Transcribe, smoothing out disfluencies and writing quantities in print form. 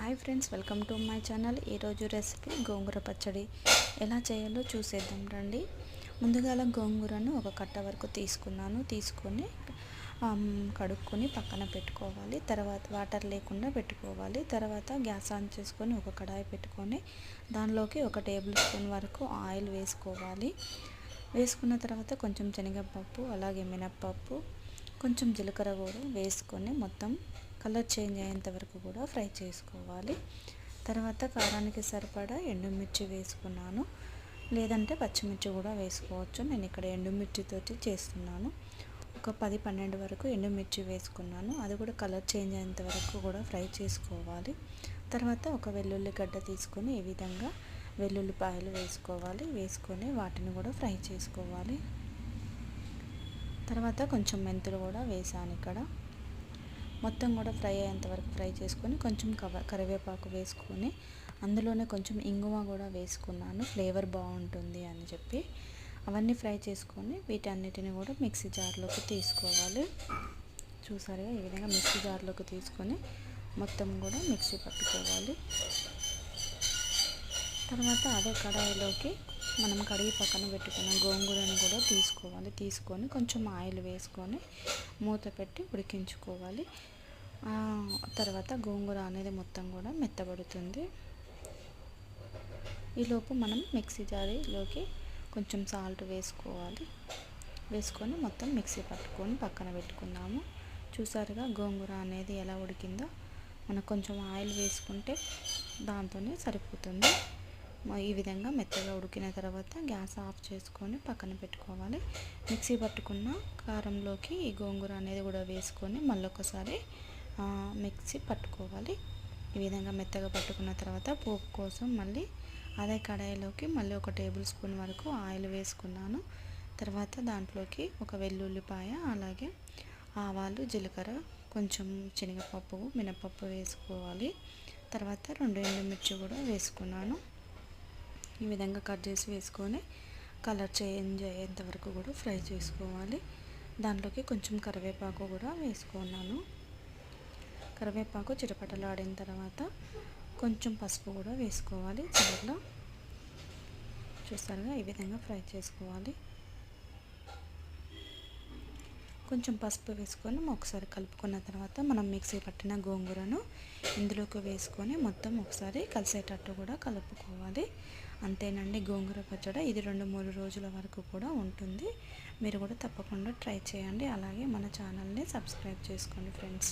Hi friends, welcome to my channel. ఈరోజు recipe గోంగూర పచ్చడి ఎలా చేయాలో చూసేద్దాం రండి. ముందుగా గోంగూరను ఒక కట్ట వరకు తీసుకొని కడుక్కొని పక్కన పెట్టుకోవాలి. తర్వాత వాటర్ లేకుండా పెట్టుకోవాలి. తర్వాత గ్యాస్ ఆన్ చేసుకొని ఒక కడాయి పెట్టుకొని దానిలోకి 1 టేబుల్ స్పూన్ వరకు ఆయిల్ వేసుకోవాలి. వేసుకున్న తర్వాత కొంచెం శనగపప్పు, అలాగే మినప్పప్పు, కొంచెం జీలకర్ర కూడా వేసుకొని మొత్తం కలర్ చేంజ్ అయ్యేంత వరకు కూడా ఫ్రై చేసుకోవాలి. తర్వాత కారానికి సరిపడా ఎండుమిర్చి వేసుకున్నాను, లేదంటే పచ్చిమిర్చి కూడా వేసుకోవచ్చు. నేను ఇక్కడ ఎండుమిర్చితోటి చేస్తున్నాను. ఒక 10-12 వరకు ఎండుమిర్చి వేసుకున్నాను. అది కూడా కలర్ చేంజ్ అయ్యేంత వరకు కూడా ఫ్రై చేసుకోవాలి. తర్వాత ఒక వెల్లుల్లి గడ్డ తీసుకొని ఈ విధంగా వెల్లుల్లిపాయలు వేసుకొని వాటిని కూడా ఫ్రై చేసుకోవాలి. తర్వాత కొంచెం మెంతులు కూడా వేసాను. ఇక్కడ మొత్తం కూడా ఫ్రై అయ్యేంత వరకు ఫ్రై చేసుకొని కొంచెం కరివేపాకు వేసుకొని అందులోనే కొంచెం ఇంగువ కూడా వేసుకున్నాను, ఫ్లేవర్ బాగుంటుంది అని చెప్పి. అవన్నీ ఫ్రై చేసుకొని వీటన్నిటిని కూడా మిక్సీ జార్లోకి తీసుకోవాలి. చూసారుగా, ఈ విధంగా మిక్సీ జార్లోకి తీసుకొని మొత్తం కూడా మిక్సీ పట్టుకోవాలి. తర్వాత అదే కడాయిలోకి మనం కడిగి పక్కన పెట్టుకున్న గోంగూరను కూడా తీసుకొని కొంచెం ఆయిల్ వేసుకొని మూత పెట్టి ఉడికించుకోవాలి. తర్వాత గోంగూర అనేది మొత్తం కూడా మెత్తబడుతుంది. ఈలోపు మనం మిక్సీ జారీలోకి కొంచెం సాల్ట్ వేసుకొని మొత్తం మిక్సీ పట్టుకొని పక్కన పెట్టుకున్నాము. చూసారుగా గోంగూర అనేది ఎలా ఉడికిందో. మనకు కొంచెం ఆయిల్ వేసుకుంటే దాంతోనే సరిపోతుంది. ఈ విధంగా మెత్తగా ఉడికిన తర్వాత గ్యాస్ ఆఫ్ చేసుకొని పక్కన పెట్టుకోవాలి. మిక్సీ పట్టుకున్న కారంలోకి ఈ గోంగూర అనేది కూడా వేసుకొని మళ్ళొకసారి మిక్సీ పట్టుకోవాలి. ఈ విధంగా మెత్తగా పట్టుకున్న తర్వాత పోపు కోసం మళ్ళీ అదే కడాయిలోకి మళ్ళీ 1 టేబుల్ స్పూన్ వరకు ఆయిల్ వేసుకున్నాను. తర్వాత దాంట్లోకి ఒక వెల్లుల్లిపాయ, అలాగే ఆవాలు, జీలకర్ర, కొంచెం శనగపప్పు, మినపప్పు వేసుకోవాలి. తర్వాత 2 ఎండుమిర్చి కూడా వేసుకున్నాను. ఈ విధంగా కట్ చేసి వేసుకొని కలర్ చేంజ్ అయ్యేంత వరకు కూడా ఫ్రై చేసుకోవాలి. దాంట్లోకి కొంచెం కరివేపాకు కూడా వేసుకున్నాను. కరివేపాకు చిటపటలాడిన తర్వాత కొంచెం పసుపు కూడా వేసుకోవాలి. చివరిలో చూస్తారుగా, ఈ విధంగా ఫ్రై చేసుకోవాలి. కొంచెం పసుపు వేసుకొని ఒకసారి కలుపుకున్న తర్వాత మనం మిక్సీ పట్టిన గోంగూరను ఇందులోకి వేసుకొని మొత్తం ఒకసారి కలిసేటట్టు కూడా కలుపుకోవాలి. అంతేనండి, గోంగూర పచ్చడి. ఇది 2-3 రోజుల వరకు కూడా ఉంటుంది. మీరు కూడా తప్పకుండా ట్రై చేయండి. అలాగే మన ఛానల్ని సబ్స్క్రైబ్ చేసుకోండి ఫ్రెండ్స్.